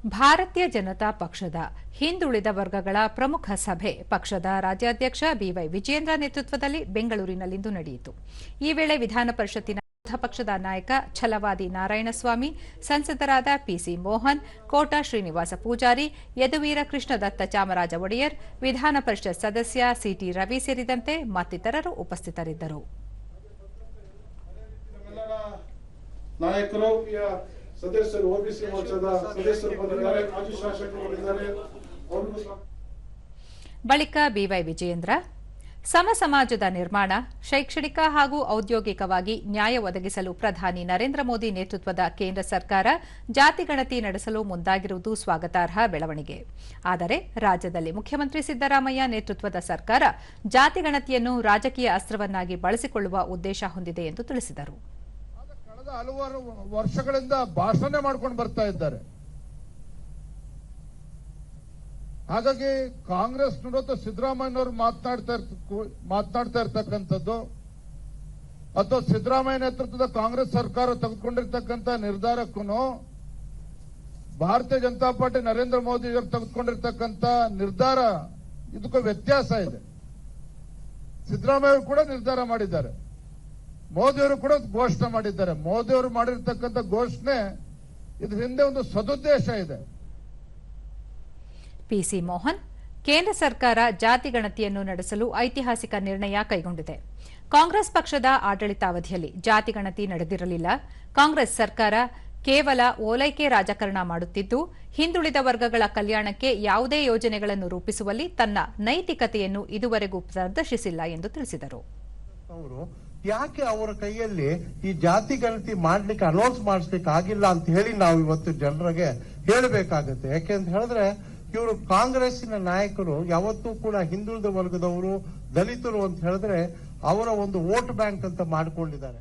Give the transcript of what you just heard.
ಭಾರತೀಯ ಜನತಾ ಪಕ್ಷದ ಹಿಂದುಳಿದ ವರ್ಗಗಳ ಪ್ರಮುಖ ಸಭೆ ಪಕ್ಷದ ರಾಜ್ಯಾಧ್ಯಕ್ಷ ಬಿವೈ ವಿಜಯೇಂದ್ರ ನೇತೃತ್ವದಲ್ಲಿ ಬೆಂಗಳೂರಿನಲ್ಲಿಂದು ನಡೆಯಿತು. ಈ ವೇಳೆ ವಿಧಾನ ಪರಿಷತ್ತಿನ ವಿರೋಧ ಪಕ್ಷದ ನಾಯಕ ಛಲವಾದಿ ನಾರಾಯಣಸ್ವಾಮಿ, ಸಂಸದರಾದ ಪಿಸಿ ಮೋಹನ್, ಕೋಟಾ ಶ್ರೀನಿವಾಸ ಪೂಜಾರಿ, ಯದುವೀರ ಕೃಷ್ಣದತ್ತ ಚಾಮರಾಜ ಒಡೆಯರ್, ವಿಧಾನ ಪರಿಷತ್ ಸದಸ್ಯ ಸಿಟಿ ರವಿ ಸೇರಿದಂತೆ ಮತ್ತಿತರರು ಉಪಸ್ಥಿತರಿದ್ದರು. ಸದಸ್ಯರು ಓಬಿಸಿ ಮೋರ್ಚಾದ ಸದಸ್ಯರು ಬಂದಿದ್ದಾರೆ, ಮಾಜಿ ಶಾಸಕರು ಬಂದಿದ್ದಾರೆ. ಬಳಿಕ ಬಿವೈ ವಿಜಯೇಂದ್ರ ಸಮ ಸಮಾಜದ ನಿರ್ಮಾಣ, ಶೈಕ್ಷಣಿಕ ಹಾಗೂ ಔದ್ಯೋಗಿಕವಾಗಿ ನ್ಯಾಯ ಒದಗಿಸಲು ಪ್ರಧಾನಿ ನರೇಂದ್ರ ಮೋದಿ ನೇತೃತ್ವದ ಕೇಂದ್ರ ಸರ್ಕಾರ ಜಾತಿಗಣತಿ ನಡೆಸಲು ಮುಂದಾಗಿರುವುದು ಸ್ವಾಗತಾರ್ಹ ಬೆಳವಣಿಗೆ. ಆದರೆ ರಾಜ್ಯದಲ್ಲಿ ಮುಖ್ಯಮಂತ್ರಿ ಸಿದ್ದರಾಮಯ್ಯ ನೇತೃತ್ವದ ಸರ್ಕಾರ ಜಾತಿಗಣತಿಯನ್ನು ರಾಜಕೀಯ ಅಸ್ತ್ರವನ್ನಾಗಿ ಬಳಸಿಕೊಳ್ಳುವ ಉದ್ದೇಶ ಹೊಂದಿದೆ ಎಂದು ತಿಳಿಸಿದರು. ಕಳೆದ ಹಲವಾರು ವರ್ಷಗಳಿಂದ ಭಾಷಣ ಮಾಡ್ಕೊಂಡು ಬರ್ತಾ ಇದ್ದಾರೆ. ಹಾಗಾಗಿ ಕಾಂಗ್ರೆಸ್ ನೋಡೋದು ಸಿದ್ದರಾಮಯ್ಯನವರು ಮಾತನಾಡ್ತಾ ಇರ್ತಕ್ಕಂಥದ್ದು ಅಥವಾ ಸಿದ್ದರಾಮಯ್ಯ ನೇತೃತ್ವದ ಕಾಂಗ್ರೆಸ್ ಸರ್ಕಾರ ತೆಗೆದುಕೊಂಡಿರ್ತಕ್ಕಂಥ ನಿರ್ಧಾರಕ್ಕೂ ಭಾರತೀಯ ಜನತಾ ಪಾರ್ಟಿ ನರೇಂದ್ರ ಮೋದಿ ಅವರು ತೆಗೆದುಕೊಂಡಿರ್ತಕ್ಕಂಥ ನಿರ್ಧಾರ ಇದಕ್ಕೂ ವ್ಯತ್ಯಾಸ ಇದೆ. ಸಿದ್ದರಾಮಯ್ಯ ಅವರು ಕೂಡ ನಿರ್ಧಾರ ಮಾಡಿದ್ದಾರೆ, ಮೋದಿಯವರು ಕೂಡ ಘೋಷಣೆ ಮಾಡಿದ್ದಾರೆ. ಮೋದಿಯವರು ಮಾಡಿರ್ತಕ್ಕಂಥ ಘೋಷಣೆ ಇದ್ರ ಹಿಂದೆ ಒಂದು ಸದುದ್ದೇಶ ಇದೆ. ಪಿಸಿ ಮೋಹನ್, ಕೇಂದ್ರ ಸರ್ಕಾರ ಜಾತಿಗಣತಿಯನ್ನು ನಡೆಸಲು ಐತಿಹಾಸಿಕ ನಿರ್ಣಯ ಕೈಗೊಂಡಿದೆ. ಕಾಂಗ್ರೆಸ್ ಪಕ್ಷದ ಆಡಳಿತಾವಧಿಯಲ್ಲಿ ಜಾತಿಗಣತಿ ನಡೆದಿರಲಿಲ್ಲ. ಕಾಂಗ್ರೆಸ್ ಸರ್ಕಾರ ಕೇವಲ ಓಲೈಕೆ ರಾಜಕಾರಣ ಮಾಡುತ್ತಿದ್ದು, ಹಿಂದುಳಿದ ವರ್ಗಗಳ ಕಲ್ಯಾಣಕ್ಕೆ ಯಾವುದೇ ಯೋಜನೆಗಳನ್ನು ರೂಪಿಸುವಲ್ಲಿ ತನ್ನ ನೈತಿಕತೆಯನ್ನು ಇದುವರೆಗೂ ಪ್ರದರ್ಶಿಸಿಲ್ಲ ಎಂದು ತಿಳಿಸಿದರು. ಯಾಕೆ ಅವರ ಕೈಯಲ್ಲಿ ಈ ಜಾತಿ ಗಣತಿ ಮಾಡ್ಲಿಕ್ಕೆ ಅನೌನ್ಸ್ ಮಾಡಿಸ್ಲಿಕ್ಕೆ ಆಗಿಲ್ಲ ಅಂತ ಹೇಳಿ ನಾವು ಇವತ್ತು ಜನರಿಗೆ ಹೇಳಬೇಕಾಗುತ್ತೆ. ಯಾಕೆಂತ ಹೇಳಿದ್ರೆ ಇವರು ಕಾಂಗ್ರೆಸ್ಸಿನ ನಾಯಕರು ಯಾವತ್ತೂ ಕೂಡ ಹಿಂದುಳಿದ ವರ್ಗದವರು, ದಲಿತರು ಅಂತ ಹೇಳಿದ್ರೆ ಅವರ ಒಂದು ವೋಟ್ ಬ್ಯಾಂಕ್ ಅಂತ ಮಾಡಿಕೊಂಡಿದ್ದಾರೆ.